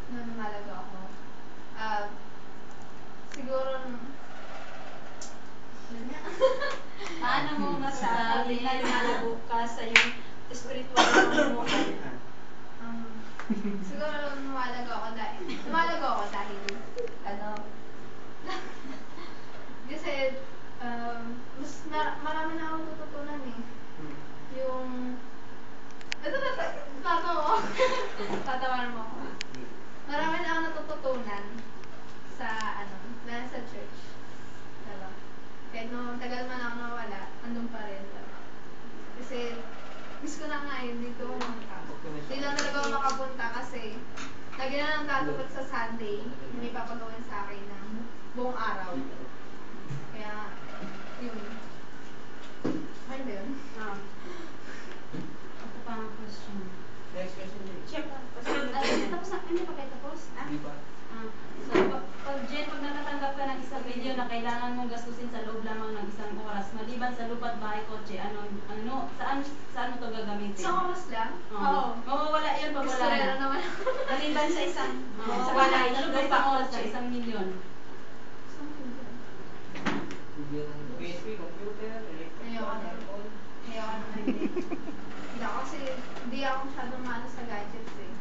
nung lumalago ako, siguro, yun nga. Paano mo masasabi na lumalago ka sa yung spiritual na pamumuhay? Siguro lumalago ako dahil, ano, kasi, marami na akong natututunan eh. Yung, tatawanan mo ako. Marami na akong natututunan sa, dahil sa church. Diba? Kahit nung tagal man ako nawala, andun pa rin. Diba? Kasi, miss ko na nga yun dito pumunta. Hindi lang talaga ako makapunta kasi lagi na lang tatupad sa Sunday, may papagawin sa akin ng buong araw. Kaya, yun. Okay ba yun? Ako pa ang question. Next question, Check. Tapos na, hindi pa kayo tapos? Hindi pa. So, pag nakatanggap ka ng 1 milyon na kailangan mong gastusin sa loob lamang ng 1 oras, maliban sa lupa't bahay, kotse, saan mo to gagamitin? Isang oras lang? Oo. Mawawala yan pag wala na. naman. Maliban sa isang, Sa bahay, bahay, lupa, kotse, 1 milyon. PSP, computer, Ayoko na. Ayoko na. Hindi ako kasi, hindi ako masyadong maano sa gadgets eh.